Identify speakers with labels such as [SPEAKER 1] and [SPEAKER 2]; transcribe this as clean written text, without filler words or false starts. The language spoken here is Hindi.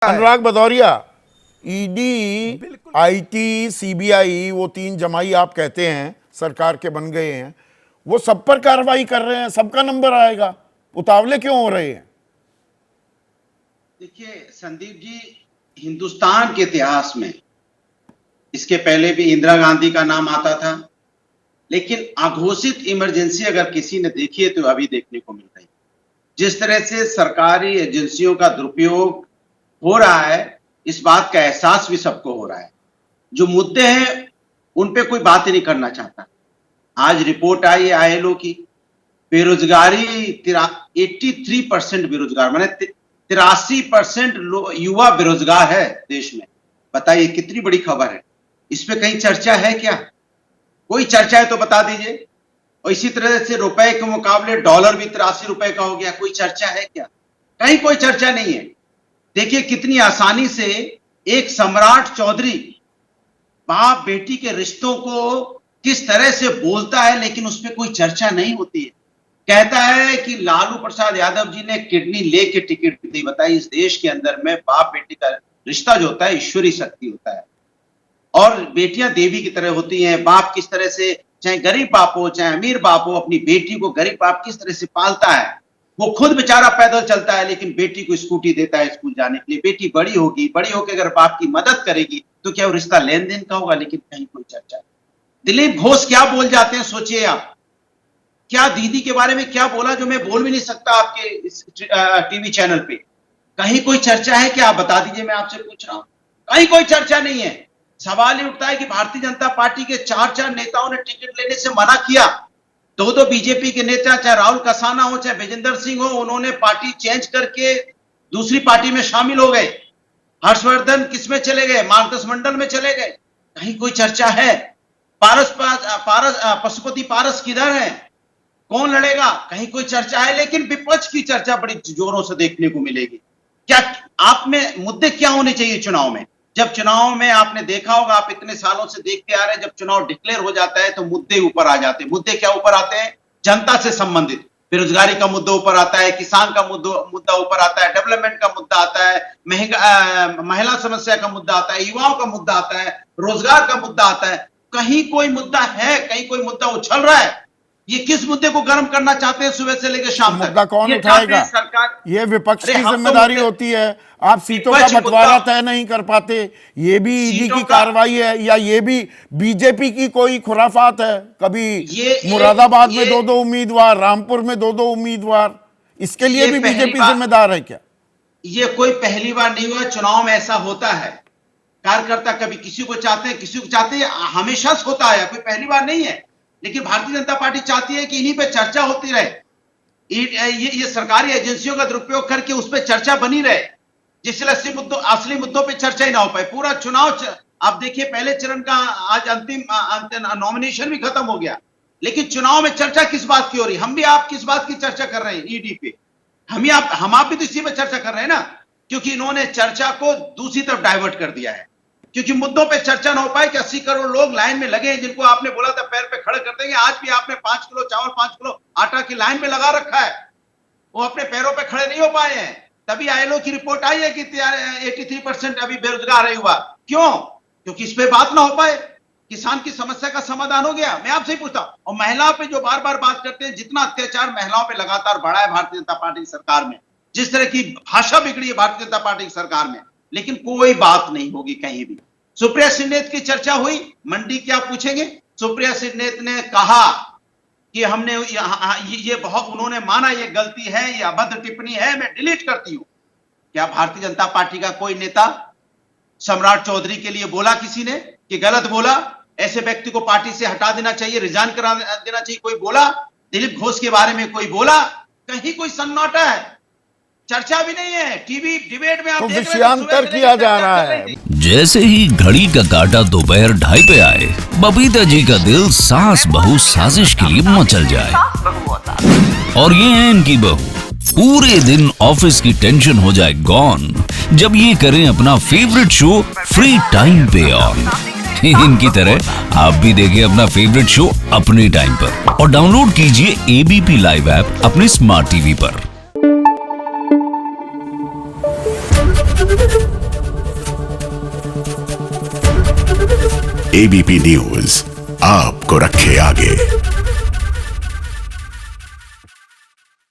[SPEAKER 1] Anurag Bhadauria, ED, IT, CBI, वो तीन जमाई आप कहते हैं सरकार के बन गए हैं, वो सब पर कार्रवाई कर रहे हैं, सबका नंबर आएगा, उतावले क्यों हो रहे हैं?
[SPEAKER 2] देखिए संदीप जी, हिंदुस्तान के इतिहास में इसके पहले भी इंदिरा गांधी का नाम आता था, लेकिन अघोषित इमरजेंसी अगर किसी ने देखी है तो अभी देखने को मिल रही है। जिस तरह से सरकारी एजेंसियों का दुरुपयोग हो रहा है, इस बात का एहसास भी सबको हो रहा है। जो मुद्दे हैं उन पे कोई बात ही नहीं करना चाहता। आज रिपोर्ट आई है आईएलओ की, बेरोजगारी 83% बेरोजगार, माने 83% युवा बेरोजगार है देश में। बताइए कितनी बड़ी खबर है। इस पे कहीं चर्चा है क्या? कोई चर्चा है तो बता दीजिए। और इसी तरह से रुपए के मुकाबले डॉलर भी 83 रुपए का हो गया, कोई चर्चा है क्या? कहीं कोई चर्चा नहीं है। देखिए कितनी आसानी से एक सम्राट चौधरी बाप बेटी के रिश्तों को किस तरह से बोलता है, लेकिन उसमें कोई चर्चा नहीं होती है। कहता है कि लालू प्रसाद यादव जी ने किडनी लेके टिकट दी। बताइए, इस देश के अंदर में बाप बेटी का रिश्ता जो होता है ईश्वरी शक्ति होता है, और बेटियां देवी की तरह होती हैं। बाप किस तरह से, चाहे गरीब बाप हो चाहे अमीर बाप हो, अपनी बेटी को गरीब बाप किस तरह से पालता है। वो खुद बेचारा पैदल चलता है, लेकिन बेटी को स्कूटी देता है स्कूल जाने के लिए। बेटी बड़ी होगी, बड़ी होकर अगर बाप की मदद करेगी तो क्या वो रिश्ता लेन देन का होगा? लेकिन कहीं कोई चर्चा नहीं। दिलीप घोष क्या बोल जाते हैं, सोचिए आप। क्या दीदी के बारे में क्या बोला जो मैं बोल भी नहीं सकता आपके इस टीवी चैनल पे? कहीं कोई चर्चा है क्या? आप बता दीजिए, मैं आपसे पूछ रहा हूं। कहीं कोई चर्चा नहीं है। सवाल ये उठता है कि भारतीय जनता पार्टी के 4 नेताओं ने टिकट लेने से मना किया। दो बीजेपी के नेता, चाहे राहुल कसाना हो चाहे विजेंद्र सिंह हो, उन्होंने पार्टी चेंज करके दूसरी पार्टी में शामिल हो गए। हर्षवर्धन किसमें चले गए? मार्गदर्शन मंडल में चले गए। कहीं कोई चर्चा है? पशुपति पारस किधर है? कौन लड़ेगा? कहीं कोई चर्चा है? लेकिन विपक्ष की चर्चा बड़ी जोरों से देखने को मिलेगी। क्या आप में मुद्दे क्या होने चाहिए चुनाव में? जब चुनाव में आपने देखा होगा, आप इतने सालों से देखते आ रहे हैं, जब चुनाव डिक्लेयर हो जाता है तो मुद्दे ऊपर आ जाते हैं। मुद्दे क्या ऊपर आते हैं? जनता से संबंधित बेरोजगारी का मुद्दा ऊपर आता है, किसान का मुद्दा ऊपर आता है, डेवलपमेंट का मुद्दा आता है, महिला समस्या का मुद्दा आता है, युवाओं का मुद्दा आता है, रोजगार का मुद्दा आता है। कहीं कोई मुद्दा है? कहीं कोई मुद्दा उछल रहा है? ये किस मुद्दे को गर्म करना चाहते हैं सुबह से लेकर शाम तक?
[SPEAKER 1] मुद्दा कौन उठाएगा? सरकार, ये विपक्ष की जिम्मेदारी होती है। आप सीटों का बंटवारा तय नहीं कर पाते, ये भी ईडी की कार्रवाई है, या ये भी बीजेपी की कोई खुराफात है? कभी मुरादाबाद में 2-2 उम्मीदवार, रामपुर में 2-2 उम्मीदवार, इसके लिए भी बीजेपी जिम्मेदार है क्या?
[SPEAKER 2] ये कोई पहली बार नहीं हुआ। चुनाव में ऐसा होता है। कार्यकर्ता कभी किसी को चाहते हैं, किसी को चाहते हैं, हमेशा से होता है, कोई पहली बार नहीं है। लेकिन भारतीय जनता पार्टी चाहती है कि इन्हीं पे चर्चा होती रहे। ये सरकारी एजेंसियों का दुरुपयोग करके उस पर चर्चा बनी रहे, जिससे असली मुद्दों पे चर्चा ही ना हो पाए। पूरा चुनाव आप देखिए, पहले चरण का आज अंतिम नॉमिनेशन भी खत्म हो गया, लेकिन चुनाव में चर्चा किस बात की हो रही? हम भी आप किस बात की चर्चा कर रहे हैं? ईडी पे हम आप भी तो इसी पे चर्चा कर रहे हैं ना, क्योंकि इन्होंने चर्चा को दूसरी तरफ डाइवर्ट कर दिया है। क्योंकि मुद्दों पे चर्चा ना हो पाए कि 80 करोड़ लोग लाइन में लगे हैं, जिनको आपने बोला था पैर पे खड़े कर देंगे। आज भी आपने 5 किलो चावल, 5 किलो आटा की लाइन में लगा रखा है, वो अपने पैरों पे खड़े नहीं हो पाए हैं। तभी आईएलओ की रिपोर्ट आई है कि 83% अभी बेरोजगार है युवा। क्यों? क्योंकि इस पे बात ना हो पाए। किसान की समस्या का समाधान हो गया? मैं आपसे ही पूछता हूं। और महिलाओं पे जो बार बार बात करते हैं, जितना अत्याचार महिलाओं पे लगातार बढ़ा है भारतीय जनता पार्टी की सरकार में, जिस तरह की भाषा बिगड़ी है भारतीय जनता पार्टी की सरकार में, लेकिन कोई बात नहीं होगी कहीं भी। सुप्रिया सिन्नेत की चर्चा हुई, मंडी क्या पूछेंगे? सुप्रिया सिन्नेत ने कहा कि हमने ये बहुत, उन्होंने माना ये गलती है, ये अभद्र टिप्पणी है, मैं डिलीट करती हूं। क्या भारतीय जनता पार्टी का कोई नेता सम्राट चौधरी के लिए बोला किसी ने कि गलत बोला, ऐसे व्यक्ति को पार्टी से हटा देना चाहिए, रिजाइन करा देना चाहिए? कोई बोला? दिलीप घोष के बारे में कोई बोला? कहीं कोई सन्नाटा है, चर्चा भी नहीं है। टीवी डिबेट में आप देख रहे हैं,
[SPEAKER 1] विषयांतर किया जा रहा है।
[SPEAKER 3] जैसे ही घड़ी का काटा दोपहर 2:30 पे आए, बबीता जी का दिल सास बहू साजिश के लिए मचल जाए। और ये है इनकी बहू, पूरे दिन ऑफिस की टेंशन हो जाए गॉन जब ये करें अपना फेवरेट शो फ्री टाइम पे ऑन। इनकी तरह आप भी देखें अपना फेवरेट शो अपने टाइम पर, और डाउनलोड कीजिए एबीपी लाइव ऐप अपने स्मार्ट टीवी पर।
[SPEAKER 4] एबीपी न्यूज आपको रखे आगे।